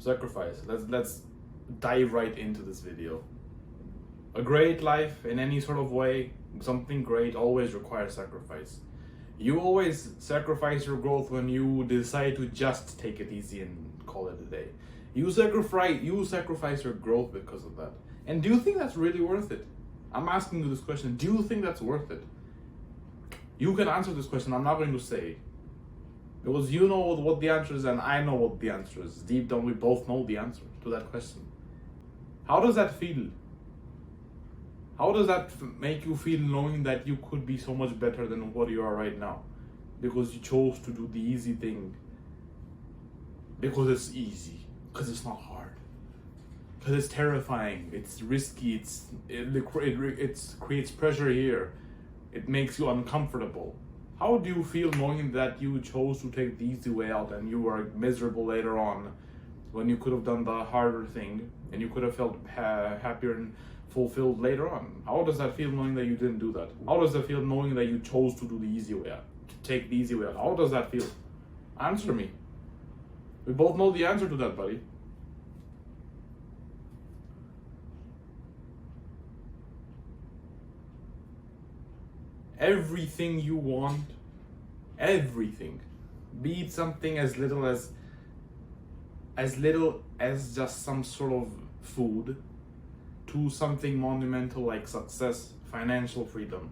Sacrifice. Let's dive right into this video. A great life in any sort of way, something great always requires sacrifice. You always sacrifice your growth when you decide to just take it easy and call it a day. You sacrifice your growth because of that. And do you think that's really worth it? I'm asking you this question. Do you think that's worth it? You can answer this question. I'm not going to say. Because you know what the answer is and I know what the answer is. Deep down, we both know the answer to that question. How does that feel? How does that make you feel knowing that you could be so much better than what you are right now? Because you chose to do the easy thing. Because it's easy. Because it's not hard. Because it's terrifying. It's risky. It creates pressure here. It makes you uncomfortable. How do you feel knowing that you chose to take the easy way out and you were miserable later on when you could have done the harder thing and you could have felt happier and fulfilled later on? How does that feel knowing that you didn't do that? How does that feel knowing that you chose to do the easy way out, to take the easy way out? How does that feel? Answer me. We both know the answer to that, buddy. Everything you want, everything, be it something as little as just some sort of food, to something monumental like success, financial freedom.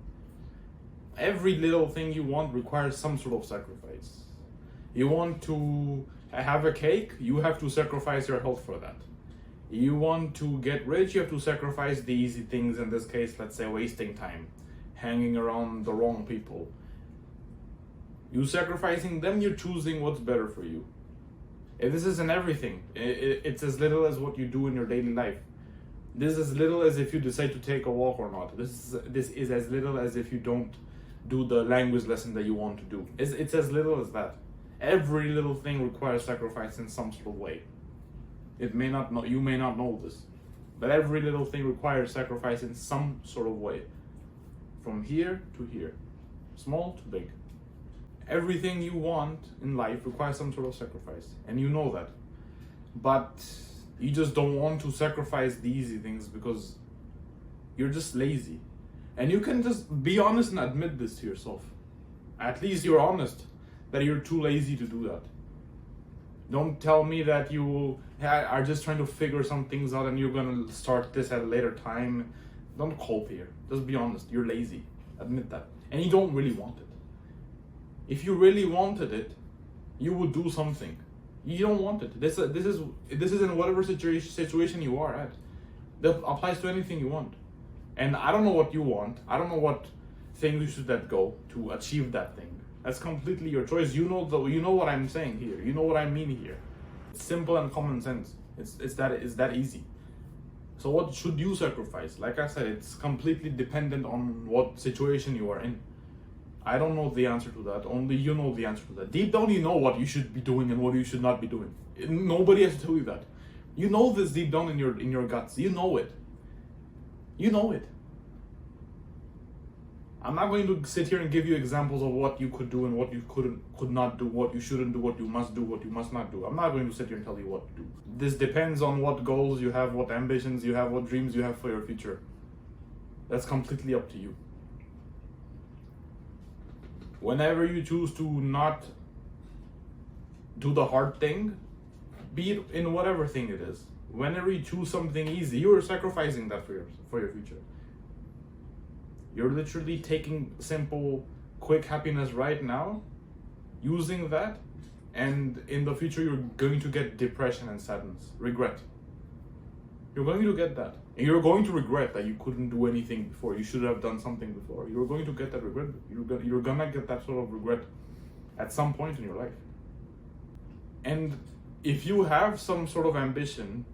Every little thing you want requires some sort of sacrifice. You want to have a cake, you have to sacrifice your health for that. You want to get rich, you have to sacrifice the easy things, in this case, let's say wasting time, hanging around the wrong people. You sacrificing them, you're choosing what's better for you. If this isn't everything. It's as little as what you do in your daily life. This is as little as if you decide to take a walk or not. This is as little as if you don't do the language lesson that you want to do. It's as little as that. Every little thing requires sacrifice in some sort of way. You may not know this, but every little thing requires sacrifice in some sort of way. From here to here, small to big. Everything you want in life requires some sort of sacrifice, and you know that. But you just don't want to sacrifice the easy things because you're just lazy. And you can just be honest and admit this to yourself. At least you're honest that you're too lazy to do that. Don't tell me that you are just trying to figure some things out and you're gonna start this at a later time. Don't cope here. Just be honest. You're lazy. Admit that. And you don't really want it. If you really wanted it, you would do something. You don't want it. This is in whatever situation you are at. That applies to anything you want. And I don't know what you want. I don't know what thing you should let go to achieve that thing. That's completely your choice. You know what I'm saying here. You know what I mean here. It's simple and common sense. It's that easy. So what should you sacrifice? Like I said, it's completely dependent on what situation you are in. I don't know the answer to that. Only you know the answer to that. Deep down, you know what you should be doing and what you should not be doing. Nobody has to tell you that. You know this deep down in your guts. You know it. You know it. I'm not going to sit here and give you examples of what you could do and what you could not do, what you shouldn't do, what you must do, what you must not do. I'm not going to sit here and tell you what to do. This depends on what goals you have, what ambitions you have, what dreams you have for your future. That's completely up to you. Whenever you choose to not do the hard thing, be it in whatever thing it is, whenever you choose something easy, you are sacrificing that for your future. You're literally taking simple, quick happiness right now, using that, and in the future you're going to get depression and sadness, regret. You're going to get that. And you're going to regret that you couldn't do anything before. You should have done something before. You're going to get that regret. You're gonna get that sort of regret at some point in your life. And if you have some sort of ambition,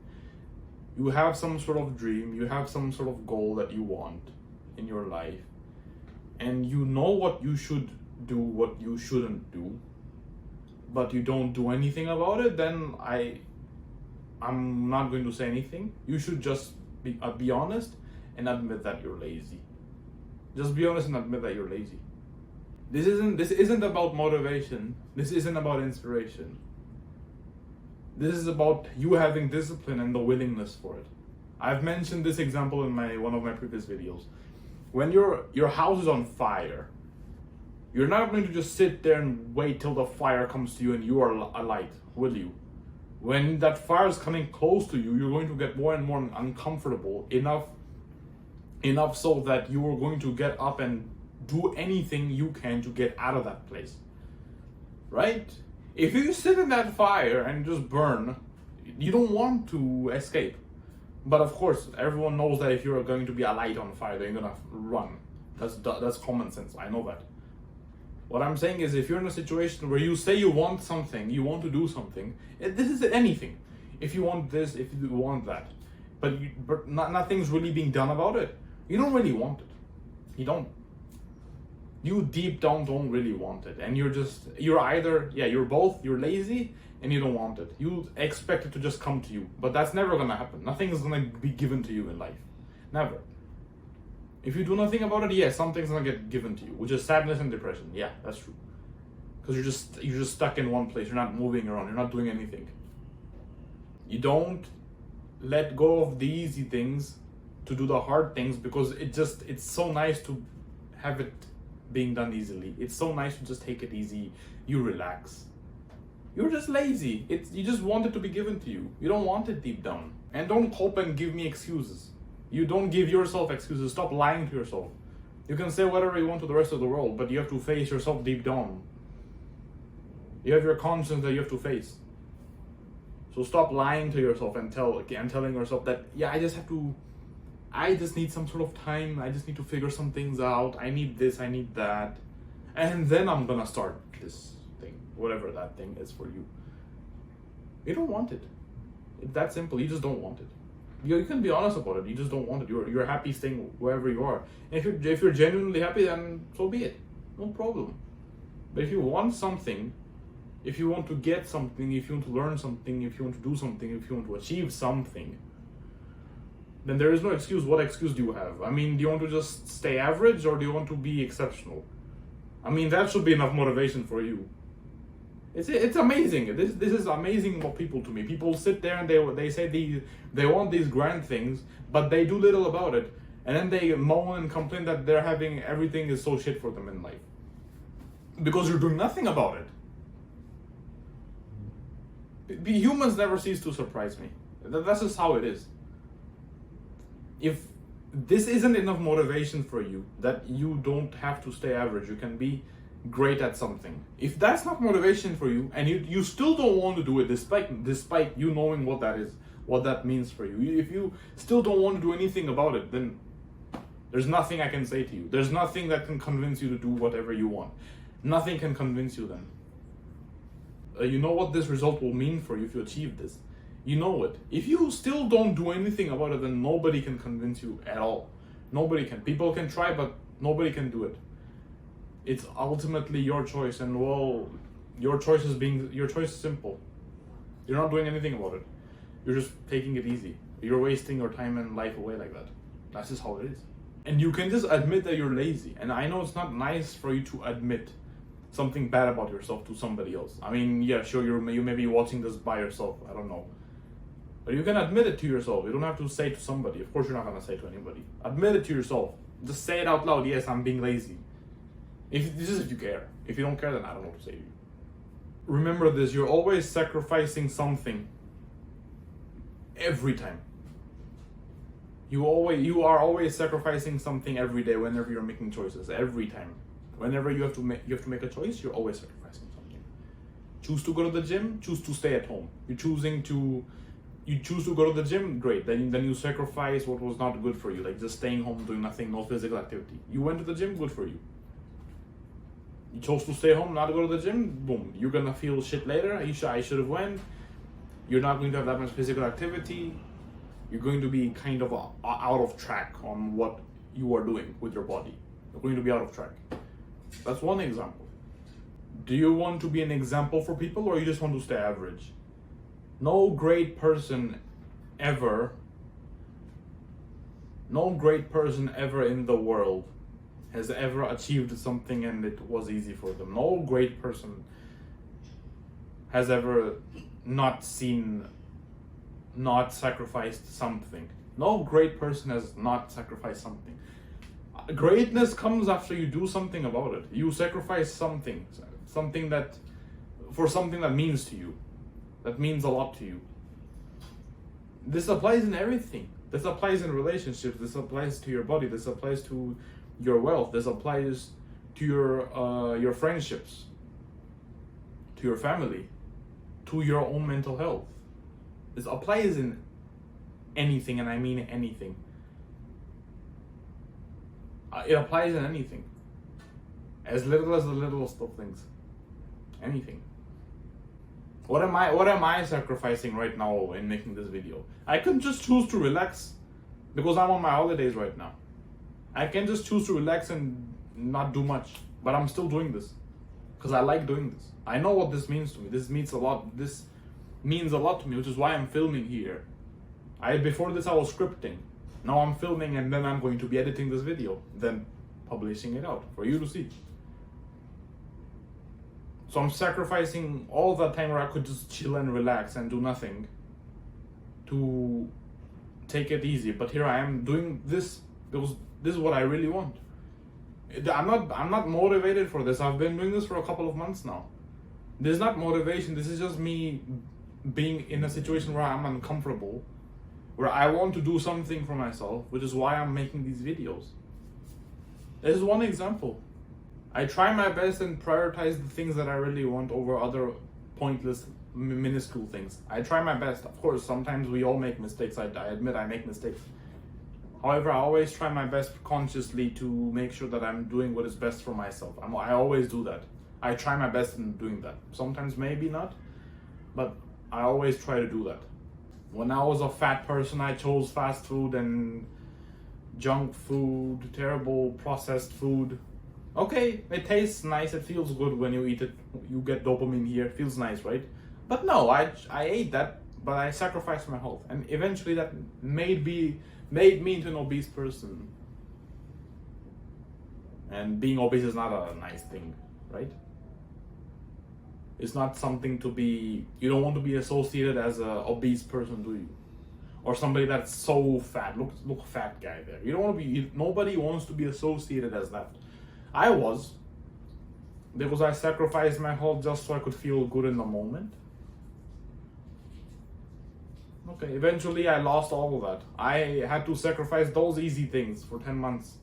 you have some sort of dream, you have some sort of goal that you want in your life, and you know what you should do, what you shouldn't do, but you don't do anything about it, then I'm not going to say anything. You should just be honest and admit that you're lazy. Just be honest and admit that you're lazy. This isn't about motivation. This isn't about inspiration. This is about you having discipline and the willingness for it. I've mentioned this example in one of my previous videos. When your house is on fire, you're not going to just sit there and wait till the fire comes to you and you are alight, will you? When that fire is coming close to you, you're going to get more and more uncomfortable enough so that you are going to get up and do anything you can to get out of that place. Right? If you sit in that fire and just burn, you don't want to escape. But of course, everyone knows that if you're going to be a light on fire, then you're gonna run. That's common sense. I know that. What I'm saying is, if you're in a situation where you say you want something, you want to do something, this is anything. If you want this, if you want that, but nothing's really being done about it, you don't really want it. You don't. You deep down don't really want it, and you're you're lazy and you don't want it. You expect it to just come to you, but that's never gonna happen. Nothing is gonna be given to you in life. Never. If you do nothing about it, yes, something's gonna get given to you, which is sadness and depression. Yeah, that's true. Because you're just stuck in one place. You're not moving around. You're not doing anything. You don't let go of the easy things to do the hard things, because it's so nice to have it being done easily. It's so nice to just take it easy. You relax. You're just lazy. You just want it to be given to you. You don't want it deep down. And don't cope and give me excuses. You don't give yourself excuses. Stop lying to yourself. You can say whatever you want to the rest of the world, but you have to face yourself deep down. You have your conscience that you have to face. So stop lying to yourself and telling yourself that, yeah, I just need some sort of time. I just need to figure some things out. I need this, I need that. And then I'm gonna start this thing, whatever that thing is for you. You don't want it. It's that simple. You just don't want it. You can be honest about it. You just don't want it. You're happy staying wherever you are. And if you're genuinely happy, then so be it. No problem. But if you want something, if you want to get something, if you want to learn something, if you want to do something, if you want to achieve something, then there is no excuse. What excuse do you have? I mean, do you want to just stay average, or do you want to be exceptional? I mean, that should be enough motivation for you. It's amazing. This is amazing about people to me. People sit there and they say they want these grand things, but they do little about it, and then they moan and complain that everything is so shit for them in life because you're doing nothing about it. Humans never cease to surprise me. That's just how it is. If this isn't enough motivation for you, that you don't have to stay average, you can be great at something. If that's not motivation for you, and you still don't want to do it despite you knowing what that is, what that means for you, if you still don't want to do anything about it, then there's nothing I can say to you. There's nothing that can convince you to do whatever you want. Nothing can convince you then. You know what this result will mean for you if you achieve this. You know it. If you still don't do anything about it, then nobody can convince you at all. Nobody can. People can try, but nobody can do it. It's ultimately your choice, and well, your choice is simple. You're not doing anything about it. You're just taking it easy. You're wasting your time and life away like that. That's just how it is. And you can just admit that you're lazy. And I know it's not nice for you to admit something bad about yourself to somebody else. I mean, yeah, sure, you may be watching this by yourself. I don't know. But you can admit it to yourself. You don't have to say it to somebody. Of course, you're not going to say it to anybody. Admit it to yourself. Just say it out loud. Yes, I'm being lazy. If you care. If you don't care, then I don't know what to say to you. Remember this. You're always sacrificing something. Every time. You are always sacrificing something every day whenever you're making choices. Every time. Whenever you have to make a choice, you're always sacrificing something. Choose to go to the gym, choose to stay at home. You choose to go to the gym, great. Then you sacrifice what was not good for you, like just staying home, doing nothing, no physical activity. You went to the gym, good for you. You chose to stay home, not to go to the gym, boom. You're gonna feel shit later. I should have went. You're not going to have that much physical activity. You're going to be kind of out of track on what you are doing with your body. You're going to be out of track. That's one example. Do you want to be an example for people, or you just want to stay average? No great person ever in the world has ever achieved something and it was easy for them. No great person has ever not sacrificed something. No great person has not sacrificed something. Greatness comes after you do something about it. You sacrifice something that for something that means to you, that means a lot to you. This applies in everything. This applies in relationships. This applies to your body. This applies to your wealth. This applies to your friendships, to your family, to your own mental health. This applies in anything, and I mean anything. It applies in anything. As little as the littlest of things. Anything. What am I sacrificing right now in making this video? I could just choose to relax because I'm on my holidays right now. I can just choose to relax and not do much, but I'm still doing this because I like doing this. I know what this means to me. This means a lot. This means a lot to me, which is why I'm filming here. Before this I was scripting. Now I'm filming, and then I'm going to be editing this video, then publishing it out for you to see. So I'm sacrificing all that time where I could just chill and relax and do nothing to take it easy. But here I am doing this because this is what I really want. I'm not motivated for this. I've been doing this for a couple of months now. This is not motivation. This is just me being in a situation where I'm uncomfortable, where I want to do something for myself, which is why I'm making these videos. This is one example. I try my best and prioritize the things that I really want over other pointless, minuscule things. I try my best. Of course, sometimes we all make mistakes. I admit I make mistakes. However, I always try my best consciously to make sure that I'm doing what is best for myself. I always do that. I try my best in doing that. Sometimes maybe not, but I always try to do that. When I was a fat person, I chose fast food and junk food, terrible processed food. Okay, it tastes nice, it feels good when you eat it, you get dopamine here, it feels nice, right? But no, I ate that, but I sacrificed my health. And eventually that made me into an obese person. And being obese is not a nice thing, right? It's not something to be, you don't want to be associated as an obese person, do you? Or somebody that's so fat, look fat guy there. You don't want to be, nobody wants to be associated as that. I was, because I sacrificed my health just so I could feel good in the moment. Okay, eventually I lost all of that. I had to sacrifice those easy things for 10 months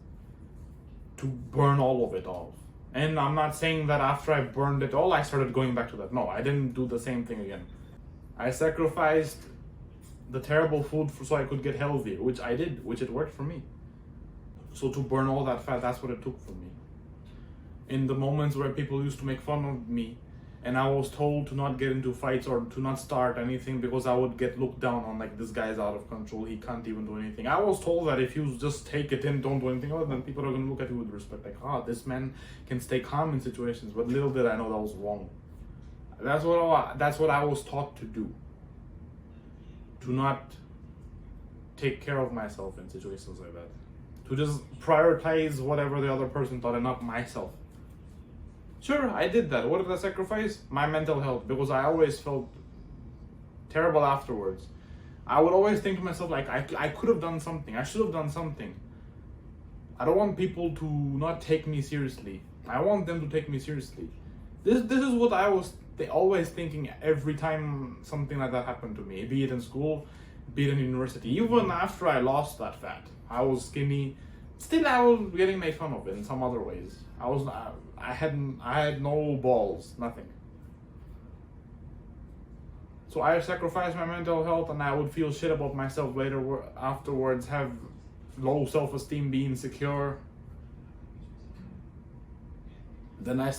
to burn all of it off. And I'm not saying that after I burned it all, I started going back to that. No, I didn't do the same thing again. I sacrificed the terrible food so I could get healthier, which I did, which it worked for me. So to burn all that fat, that's what it took from me. In the moments where people used to make fun of me, and I was told to not get into fights or to not start anything because I would get looked down on, like, this guy's out of control, he can't even do anything. I was told that if you just take it in, don't do anything else, then people are going to look at you with respect, like, this man can stay calm in situations. But little did I know that was wrong. That's what I was taught to do. To not take care of myself in situations like that. To just prioritize whatever the other person thought and not myself. Sure, I did that. What did I sacrifice? My mental health, because I always felt terrible afterwards. I would always think to myself, like, I could have done something. I should have done something. I don't want people to not take me seriously. I want them to take me seriously. This is what I was always thinking every time something like that happened to me, be it in school, be it in university. Even after I lost that fat, I was skinny. Still, I was getting made fun of in some other ways. I had no balls, nothing. So I sacrificed my mental health, and I would feel shit about myself later, afterwards, have low self-esteem, be insecure. Then I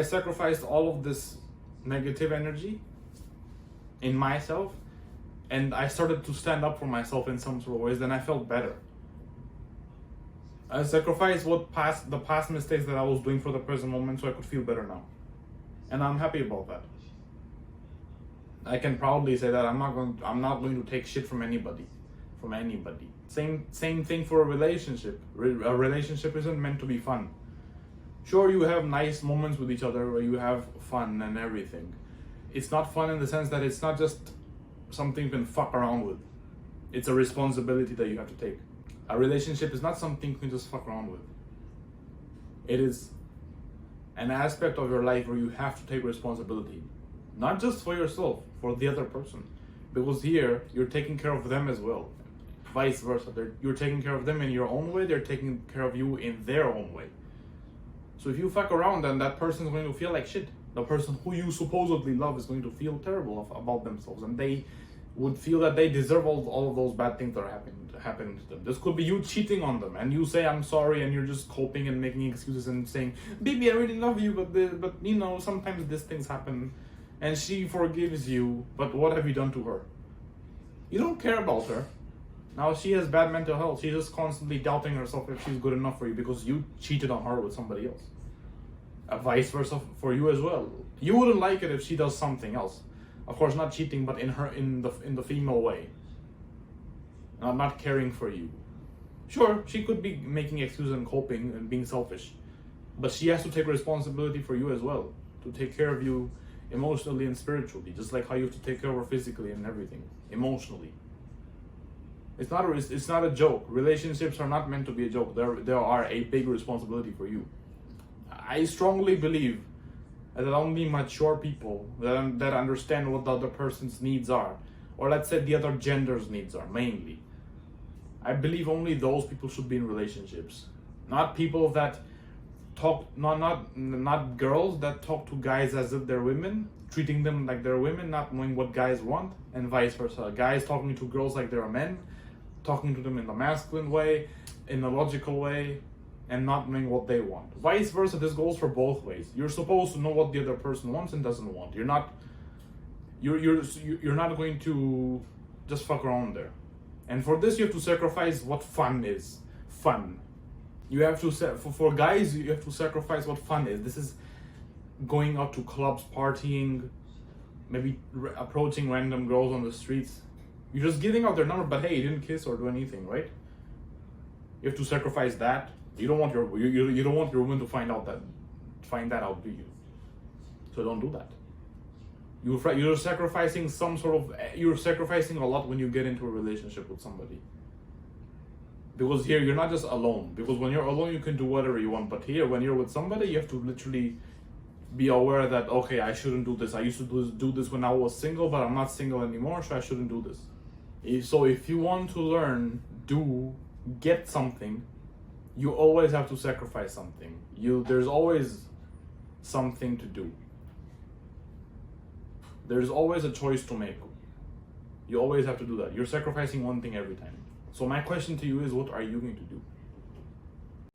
sacrificed all of this negative energy in myself, and I started to stand up for myself in some sort of ways. Then I felt better. I sacrificed the past mistakes that I was doing for the present moment so I could feel better now. And I'm happy about that. I can proudly say that I'm not going to take shit from anybody. Same thing for a relationship. A relationship isn't meant to be fun. Sure, you have nice moments with each other where you have fun and everything. It's not fun in the sense that it's not just something you can fuck around with. It's a responsibility that you have to take. A relationship is not something you can just fuck around with. It is an aspect of your life where you have to take responsibility. Not just for yourself, for the other person. Because here, you're taking care of them as well. Vice versa. You're taking care of them in your own way, they're taking care of you in their own way. So if you fuck around, then that person's going to feel like shit. The person who you supposedly love is going to feel terrible about themselves, and they would feel that they deserve all of those bad things that are happening to them. This could be you cheating on them, and you say I'm sorry, and you're just coping and making excuses and saying, "Baby, I really love you, but you know sometimes these things happen," and she forgives you. But what have you done to her? You don't care about her. Now she has bad mental health. She's just constantly doubting herself if she's good enough for you because you cheated on her with somebody else. Vice versa for you as well. You wouldn't like it if she does something else. Of course, not cheating, but in the female way. Not caring for you. Sure, she could be making excuses and coping and being selfish, but she has to take responsibility for you as well, to take care of you emotionally and spiritually, just like how you have to take care of her physically and everything, emotionally. It's not a joke. Relationships are not meant to be a joke. There are a big responsibility for you. I strongly believe that only mature people that understand what the other person's needs are, or let's say the other gender's needs are mainly. I believe only those people should be in relationships, not people that talk, not girls that talk to guys as if they're women, treating them like they're women, not knowing what guys want, and vice versa. Guys talking to girls like they're men, talking to them in the masculine way, in a logical way, and not knowing what they want. Vice versa, this goes for both ways. You're supposed to know what the other person wants and doesn't want. You're not going to just fuck around there. And for this, you have to sacrifice what fun is. Fun. You have to for guys, you have to sacrifice what fun is. This is going out to clubs, partying, maybe approaching random girls on the streets. You're just giving out their number, but hey, you didn't kiss or do anything, right? You have to sacrifice that. You don't want you don't want your woman to find that out, do you? So don't do that. You're sacrificing you're sacrificing a lot when you get into a relationship with somebody. Because here you're not just alone. Because when you're alone, you can do whatever you want. But here, when you're with somebody, you have to literally be aware that, okay, I shouldn't do this. I used to do this when I was single, but I'm not single anymore, so I shouldn't do this. So if you want to learn, get something, you always have to sacrifice something. There's always something to do. There's always a choice to make. You always have to do that. You're sacrificing one thing every time. So my question to you is, what are you going to do?